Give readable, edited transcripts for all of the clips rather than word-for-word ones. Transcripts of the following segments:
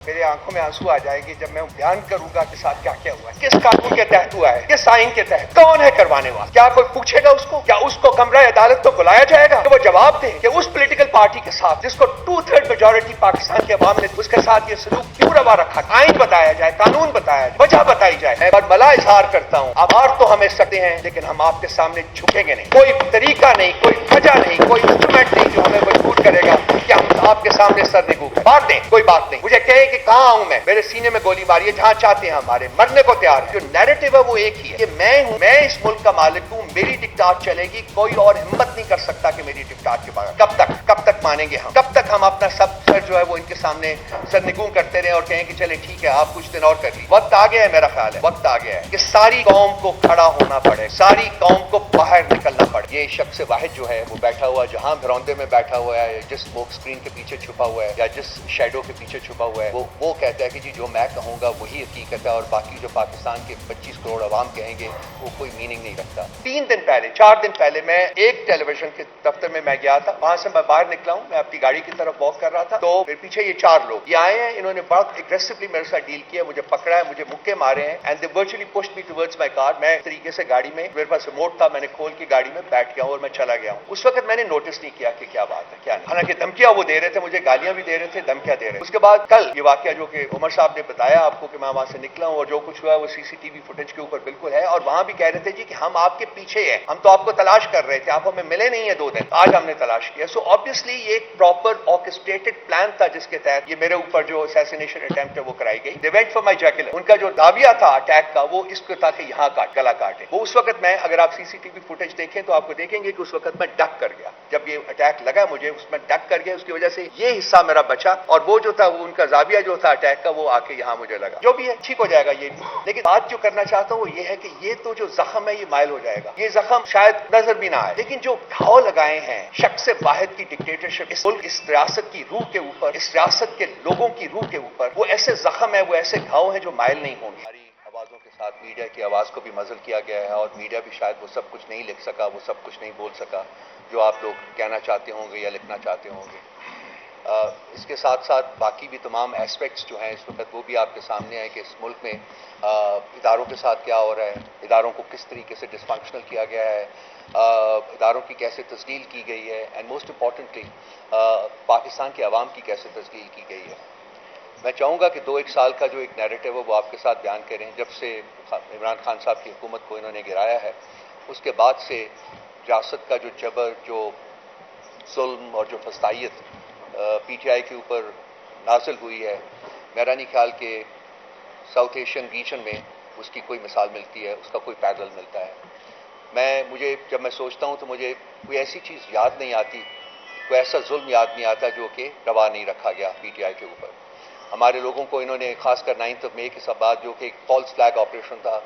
मेरे आंखों में आंसू आ जाएंगे जब मैं बयान करूंगा कि साथ क्या क्या हुआ है, किस कानून के तहत हुआ है, किस आइन के तहत, कौन है करवाने वाला, क्या कोई पूछेगा उसको, क्या उसको कमरा अदालत तो बुलाया जाएगा कि वो जवाब दे कि उस पॉलिटिकल पार्टी के साथ जिसको 2/3 मेजोरिटी पाकिस्तान के अवाम ने उसके साथ ये सलूक क्यों रवा रखा, आइन बताया जाए, कानून बताया जाए, वजह बताई जाए। मैं बरमला इजहार करता हूँ, आभार तो हमें सकते हैं लेकिन हम आपके सामने झुकेंगे नहीं। कोई तरीका नहीं, कोई वजह नहीं, कोई इंस्ट्रूमेंट नहीं जो हमें मजबूर करेगा कि हम आपके सामने सर निगू करें। बात दें, कोई बात नहीं, मुझे कहे कि कहां आऊं मैं, मेरे सीने में गोली मारिए, जहां चाहते हैं हमारे, मरने को तैयार है। जो नैरेटिव है वो एक ही है कि मैं हूं, मैं इस मुल्क का मालिक हूं, मेरी डिक्टाट चलेगी, कोई और हिम्मत नहीं कर सकता कि मेरी डिक्टाट के बाद। कब तक मानेंगे हम, कब तक हम अपना सब सर जो है वो इनके सामने सरनिगू करते रहे और कहें कि चले ठीक है आप कुछ दिन और कर लीजिए। वक्त आ गया है, मेरा ख्याल है वक्त आ गया है कि सारी कौम को खड़ा होना पड़े, सारी कौम को बाहर निकलना पड़े। ये शख्स वाहिद जो है वो बैठा हुआ, जहां घरौंदे में बैठा हुआ है, जिस स्मोक स्क्रीन के पीछे छुपा हुआ है या जिस शैडो के पीछे छुपा हुआ है, वो कहता है कि जी जो मैं कहूंगा वही हकीकत है और बाकी जो पाकिस्तान के 25 करोड़ अवाम कहेंगे वो कोई मीनिंग नहीं रखता। 3 दिन पहले, 4 दिन पहले मैं एक टेलीविजन के दफ्तर में मैं गया था, वहां से मैं बाहर निकला हूं, मैं अपनी गाड़ी की तरफ वॉक कर रहा था, तो मेरे पीछे ये 4 लोग ये आए हैं, इन्होंने बहुत एग्रेसिवली मेरे साथ डील किया, मुझे पकड़ा है, मुझे मुक्के मारे हैं and they virtually pushed me towards my car. मैं इस तरीके से गाड़ी में, मेरे पास रिमोट था, मैंने खोल के गाड़ी में बैठ गया और मैं चला गया हूं। उस वक्त मैंने नोटिस नहीं किया कि क्या बात है क्या नहीं, हालांकि धमकियां वो दे रहे थे, मुझे गालियां भी दे रहे थे, धमकियां दे रहे थे। उसके बाद कल ये वाकया जो कि उमर साहब ने बताया आपको कि मैं वहां से निकला हूं और जो कुछ हुआ है वो सीसीटीवी फुटेज के ऊपर बिल्कुल है, और वहां भी कह रहे थे जी कि हम आपके पीछे हैं, हम तो आपको तलाश कर रहे थे, आप हमें मिले नहीं है 2 दिन, आज हमने तलाश किया। सो ऑब्वियसली ये एक प्रॉपर ऑर्केस्ट्रेटेड प्लान था जिसके तहत ये मेरे ऊपर जो असैसिनेशन अटेम्प्ट है वो कराई गई। दे वेंट फॉर माय जैकुलर, उनका जो दाविया था अटैक का वो इसको था कि यहां गला काटे। वो उस वक्त मैं, अगर आप सीसीटीवी फुटेज देखें तो आपको देखेंगे कि उस वक्त मैं डक कर गया, जब ये अटैक लगा मुझे उसमें डक कर गया, उसकी वजह से ये हिस्सा मेरा बचा और वो जो था वो उनका जाविया जो था अटैक का वो आके यहां मुझे लगा। जो भी है ठीक हो जाएगा ये भी, लेकिन बात जो करना चाहता हूं वो ये है कि ये तो जो जख्म है ये माइल हो जाएगा, ये जख्म शायद नजर भी ना आए, लेकिन जो घाव लगाए हैं शख्स वाहिद की डिक्टेटरशिप इस मुल्क, इस रियासत की रूह के ऊपर, इस रियासत के लोगों की रूह के ऊपर, वो ऐसे जख्म है, वो ऐसे घाव है जो माइल नहीं होंगे। आवाजों के साथ मीडिया की आवाज को भी मजल किया गया है और मीडिया भी शायद वो सब कुछ नहीं लिख सका, वो सब कुछ नहीं बोल सका जो आप लोग कहना चाहते होंगे या लिखना चाहते होंगे। इसके साथ साथ बाकी भी तमाम एस्पेक्ट्स जो हैं इस वक्त वो भी आपके सामने है कि इस मुल्क में इदारों के साथ क्या हो रहा है, इदारों को किस तरीके से डिसफंक्शनल किया गया है, इदारों की कैसे तस्लील की गई है एंड मोस्ट इम्पॉर्टेंटली पाकिस्तान के अवाम की कैसे तस्लील की गई है। मैं चाहूँगा कि 2-1 साल का जो एक नैरेटिव है वो आपके साथ बयान करें। जब से इमरान खान साहब की हुकूमत को इन्होंने गिराया है उसके बाद से रियासत का जो जबर, जो जुल्म और जो फस्तायत पीटीआई के ऊपर नाजिल हुई है, मेरा नहीं ख्याल कि साउथ एशियन रीजन में उसकी कोई मिसाल मिलती है, उसका कोई पैरल मिलता है। मुझे जब मैं सोचता हूँ तो मुझे कोई ऐसी चीज़ याद नहीं आती, कोई ऐसा जुल्म याद नहीं आता जो कि रवा नहीं रखा गया पीटीआई के ऊपर। हमारे लोगों को इन्होंने खासकर 9 मई के बाद जो कि एक फॉल्स फ्लैग ऑपरेशन था,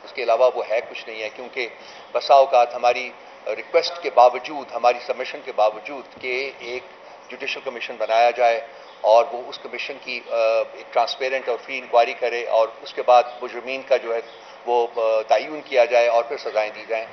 उसके अलावा वो है कुछ नहीं है, क्योंकि बसा औकात हमारी रिक्वेस्ट के बावजूद, हमारी सबमिशन के बावजूद कि एक जुडिशल कमीशन बनाया जाए और वो उस कमीशन की एक ट्रांसपेरेंट और फ्री इंक्वायरी करे और उसके बाद मुजरिमीन का जो है वो तयन किया जाए और फिर सजाएं दी जाएं।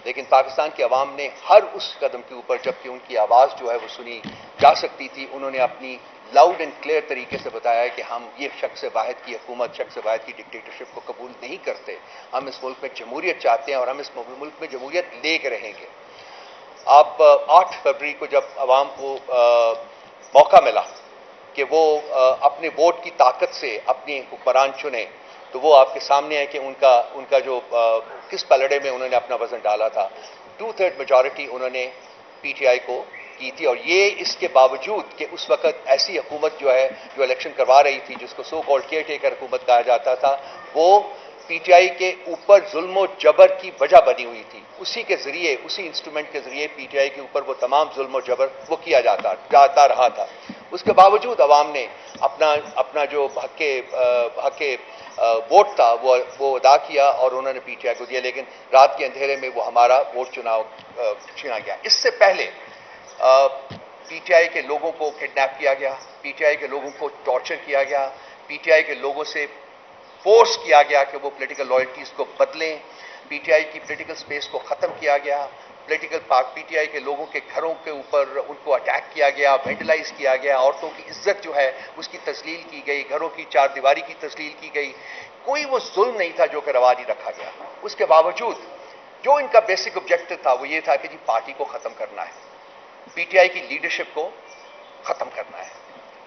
लेकिन पाकिस्तान की आवाम ने हर उस कदम के ऊपर, जबकि उनकी आवाज़ जो है वो सुनी जा सकती थी, उन्होंने अपनी लाउड एंड क्लियर तरीके से बताया कि हम ये शख्स वाहिद की हुकूमत, शख्स वाहिद की डिक्टेटरशिप को कबूल नहीं करते, हम इस मुल्क में जमहूरियत चाहते हैं और हम इस मुल्क में जमहूरियत लेके रहेंगे। आप 8 फरवरी को जब आवाम को मौका मिला कि वो अपने वोट की ताकत से अपने हुक्मरान चुने, तो वो आपके सामने है कि उनका जो किस पलड़े में उन्होंने अपना वजन डाला था। 2/3 मेजॉरिटी उन्होंने पीटीआई को की थी, और ये इसके बावजूद कि उस वक्त ऐसी हुकूमत जो है जो इलेक्शन करवा रही थी, जिसको सो कॉल्ड केयर टेकर हुकूमत कहा जाता था, वो पीटीआई के ऊपर जुल्म और जबर की वजह बनी हुई थी। उसी के जरिए, उसी इंस्ट्रूमेंट के जरिए पीटीआई के ऊपर वो तमाम जुल्म और जबर वो किया जाता रहा था। उसके बावजूद अवाम ने अपना जो हक वोट था वो अदा किया और उन्होंने पीटीआई को दिया, लेकिन रात के अंधेरे में वो हमारा वोट छीना गया। इससे पहले पीटीआई के लोगों को किडनैप किया गया, पीटीआई के लोगों को टॉर्चर किया गया, पीटीआई के लोगों से फोर्स किया गया कि वो पॉलिटिकल लॉयल्टीज को बदलें, पीटीआई की पॉलिटिकल स्पेस को खत्म किया गया, पॉलिटिकल पार्ट पीटीआई के लोगों के घरों के ऊपर उनको अटैक किया गया, वेंडलाइज किया गया, औरतों की इज्जत जो है उसकी तस्लील की गई, घरों की चारदीवारी की तस्लील की गई, कोई वो जुल्म नहीं था जो कि रवा नहीं रखा गया। उसके बावजूद जो इनका बेसिक ऑब्जेक्टिव था वो ये था कि जी पार्टी को खत्म करना है, पीटीआई की लीडरशिप को खत्म करना है।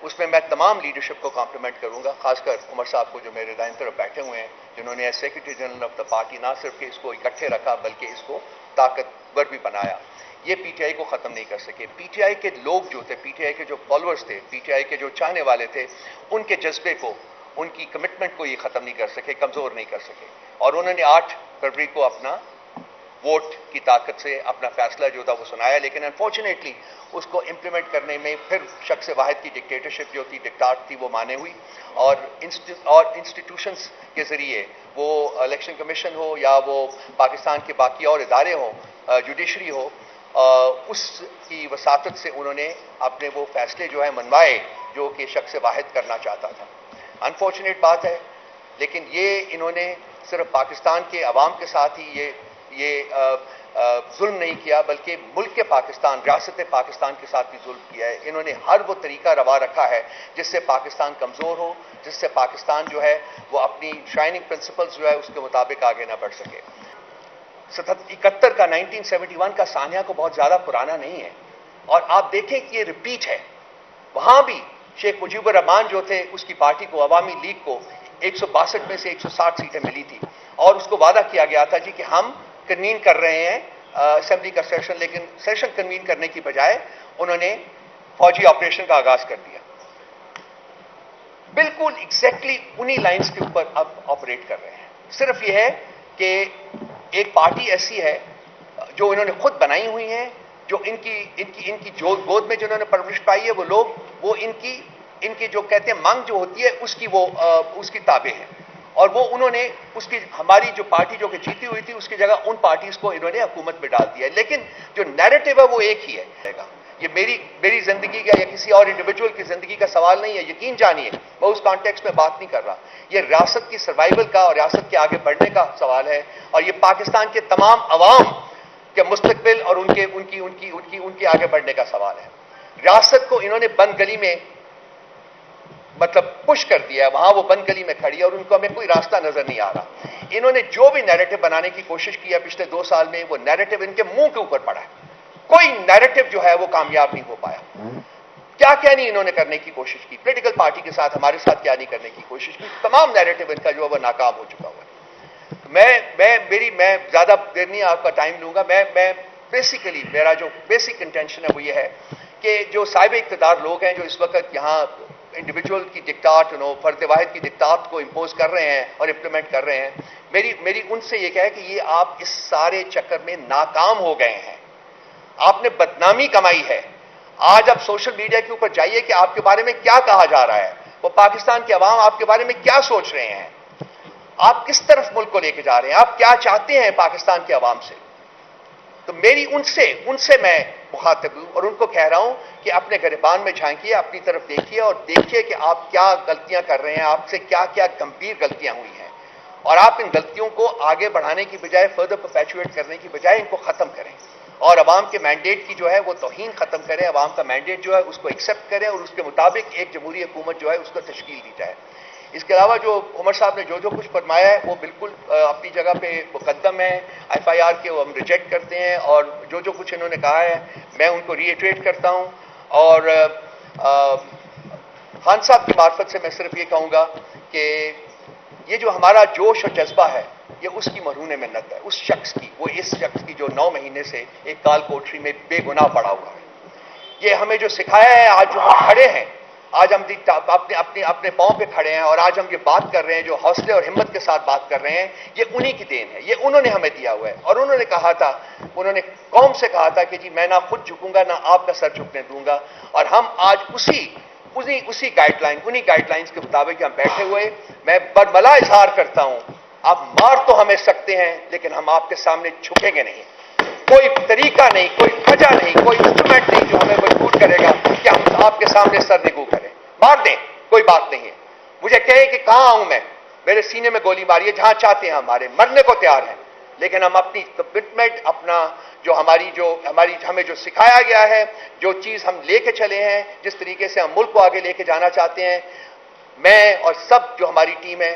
उसमें मैं तमाम लीडरशिप को कॉम्प्लीमेंट करूंगा, खासकर उमर साहब को जो मेरे दाईं तरफ बैठे हुए हैं, जिन्होंने as secretary general of the party ना सिर्फ कि इसको इकट्ठे रखा बल्कि इसको ताकतवर भी बनाया। ये पीटीआई को खत्म नहीं कर सके। पीटीआई के लोग जो थे, पीटीआई के जो फॉलोअर्स थे, पीटीआई के जो चाहने वाले थे, उनके जज्बे को, उनकी कमिटमेंट को ये खत्म नहीं कर सके, कमजोर नहीं कर सके। और उन्होंने 8 फरवरी को अपना वोट की ताकत से अपना फैसला जो था वो सुनाया, लेकिन अनफॉर्चुनेटली उसको इंप्लीमेंट करने में फिर शख्स वाहिद की डिक्टेटरशिप जो थी, डिक्टाट थी, वो माने हुई। और इंस्टीट्यूशंस के जरिए वो इलेक्शन कमीशन हो या वो पाकिस्तान के बाकी और इदारे हों, जुडिशरी हो, उसकी वसातत से उन्होंने अपने वो फैसले जो है मनवाए जो कि शख्स वाहिद करना चाहता था। अनफॉर्चुनेट बात है, लेकिन ये इन्होंने सिर्फ पाकिस्तान के अवाम के साथ ही ये जुल्म नहीं किया, बल्कि मुल्क के पाकिस्तान, रियासत पाकिस्तान के साथ भी जुल्म किया है। इन्होंने हर वो तरीका रवा रखा है जिससे पाकिस्तान कमज़ोर हो, जिससे पाकिस्तान जो है वो अपनी शाइनिंग प्रिंसिपल्स जो है उसके मुताबिक आगे ना बढ़ सके। 71 का 1971 का सानिया को बहुत ज़्यादा पुराना नहीं है, और आप देखें कि ये रिपीट है। वहाँ भी शेख मुजीबुर रहमान जो थे, उसकी पार्टी को, अवामी लीग को 162 में से 160 सीटें मिली थी, और उसको वादा किया गया था जी कि हम कन्वीन कर रहे हैं असेंबली का सेशन, लेकिन सेशन कन्वीन करने की बजाय उन्होंने फौजी ऑपरेशन का आगाज कर दिया। बिल्कुल एग्जैक्टली उन्हीं लाइंस के ऊपर अब ऑपरेट कर रहे हैं। सिर्फ यह है कि एक पार्टी ऐसी है जो इन्होंने खुद बनाई हुई है, जो इनकी जो गोद में जिन्होंने परवरिश पाई है, वो लोग वो इनकी जो कहते हैं मांग जो होती है उसकी ताबे है, और वो उन्होंने उसकी हमारी जो पार्टी जो कि जीती हुई थी उसकी जगह उन पार्टीज को इन्होंने हुकूमत में डाल दिया है। लेकिन जो नैरेटिव है वो एक ही है। ये मेरी जिंदगी का या किसी और इंडिविजुअल की जिंदगी का सवाल नहीं है, यकीन जानिए, मैं उस कॉन्टेक्स्ट में बात नहीं कर रहा। ये रियासत की सर्वाइवल का और रियासत के आगे बढ़ने का सवाल है, और ये पाकिस्तान के तमाम अवाम के मुस्तकबिल और उनकी आगे बढ़ने का सवाल है। रियासत को इन्होंने बंद गली में मतलब पुश कर दिया है, वहां वो बंद गली में खड़ी है और उनको हमें कोई रास्ता नजर नहीं आ रहा। इन्होंने जो भी नैरेटिव बनाने की कोशिश की है पिछले 2 साल में, वो नैरेटिव इनके मुंह के ऊपर पड़ा है। कोई नैरेटिव जो है वो कामयाब नहीं हो पाया। क्या क्या नहीं इन्होंने करने की कोशिश की, पॉलिटिकल पार्टी के साथ, हमारे साथ क्या नहीं करने की कोशिश की, तमाम नैरेटिव इनका जो है वो नाकाम हो चुका हुआ है। मैं ज्यादा देर नहीं आपका टाइम लूंगा। मैं बेसिकली मेरा जो बेसिक इंटेंशन है वो ये है कि जो साहिब इख्तिदार लोग हैं जो इस वक्त यहाँ इंडिविजुअल की डिक्टाट, फर्द वाहिद की डिक्टाट को इंपोज कर रहे हैं और इंप्लीमेंट कर रहे हैं, मेरी उनसे ये कहे कि ये आप इस सारे चक्कर में नाकाम हो गए हैं, आपने बदनामी कमाई है। आज आप सोशल मीडिया के ऊपर जाइए कि आपके बारे में क्या कहा जा रहा है, वो पाकिस्तान के अवाम आपके बारे में क्या सोच रहे हैं, आप किस तरफ मुल्क को लेके जा रहे हैं, आप क्या चाहते हैं पाकिस्तान के अवाम से। तो मेरी उनसे मैं मुखातिब हूं और उनको कह रहा हूं कि अपने गिरबान में झांकिए, अपनी तरफ देखिए और देखिए कि आप क्या गलतियां कर रहे हैं, आपसे क्या क्या गंभीर गलतियां हुई हैं, और आप इन गलतियों को आगे बढ़ाने की बजाय, फर्दर परपेचुएट करने की बजाय इनको खत्म करें, और अवाम के मैंडेट की जो है वो तौहीन खत्म करें। अवाम का मैंडेट जो है उसको एक्सेप्ट करें और उसके मुताबिक एक जमहूरी हुकूमत जो है उसको तश्कील दी जाए। इसके अलावा जो उमर साहब ने जो कुछ फरमाया है वो बिल्कुल अपनी जगह पे मुकद्दम है। FIR के वो हम रिजेक्ट करते हैं, और जो कुछ इन्होंने कहा है मैं उनको रीइटरेट करता हूं। और खान साहब की मार्फत से मैं सिर्फ ये कहूँगा कि ये जो हमारा जोश और जज्बा है ये उसकी मरहून मिन्नत है, उस शख्स की, वो इस शख्स की जो 9 महीने से एक काल कोठरी में बेगुनाह पड़ा हुआ है। ये हमें जो सिखाया है, आज जो हम खड़े हैं, आज हम अपने पांव पे खड़े हैं और आज हम ये बात कर रहे हैं, जो हौसले और हिम्मत के साथ बात कर रहे हैं, ये उन्हीं की देन है, ये उन्होंने हमें दिया हुआ है। और उन्होंने कहा था, उन्होंने कौम से कहा था कि जी मैं ना खुद झुकूंगा ना आपका सर झुकने दूंगा, और हम आज उसी गाइडलाइन, उन्हीं गाइडलाइंस के मुताबिक हम बैठे हुए। मैं बरमला इजहार करता हूं, आप मार तो हमें सकते हैं लेकिन हम आपके सामने झुकेंगे नहीं। कोई तरीका नहीं, कोई वजह नहीं, कोई इंस्ट्रूमेंट नहीं जो हमें मजबूर करेगा कि हम आपके सामने सर निगू करें। मार दें, कोई बात नहीं है। मुझे कहें कि कहां आऊं मैं, मेरे सीने में गोली मारिए, जहां चाहते हैं हमारे, मरने को तैयार हैं, लेकिन हम अपनी कमिटमेंट, अपना जो हमें जो सिखाया गया है, जो चीज़ हम लेके चले हैं, जिस तरीके से हम मुल्क को आगे लेके जाना चाहते हैं, मैं और सब जो हमारी टीम है,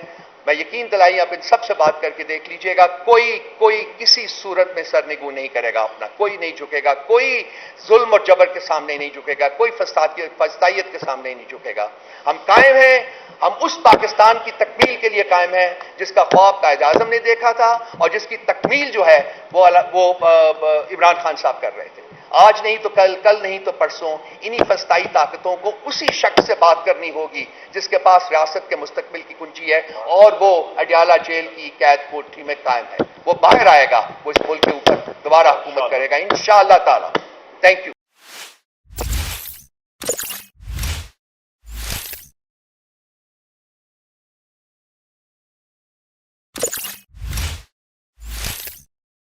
मैं यकीन दिलाई, आप इन सबसे बात करके देख लीजिएगा, कोई किसी सूरत में सरनिगू नहीं करेगा अपना, कोई नहीं झुकेगा, कोई जुल्म और जबर के सामने नहीं झुकेगा, कोई फसादियत के सामने नहीं झुकेगा। हम कायम हैं, हम उस पाकिस्तान की तकमील के लिए कायम हैं जिसका ख्वाब कायद-ए-आज़म ने देखा था और जिसकी तकमील जो है वो इमरान खान साहब कर रहे थे। आज नहीं तो कल, कल नहीं तो परसों इन्हीं फस्ताई ताकतों को उसी शख्स से बात करनी होगी जिसके पास रियासत के मुस्तकबिल की कुंजी है और वो अडियाला जेल की कैद कोठरी में कायम है। वो बाहर आएगा, वो इस मुल्क के ऊपर दोबारा हुकूमत करेगा इंशाअल्लाह ताला। Thank you.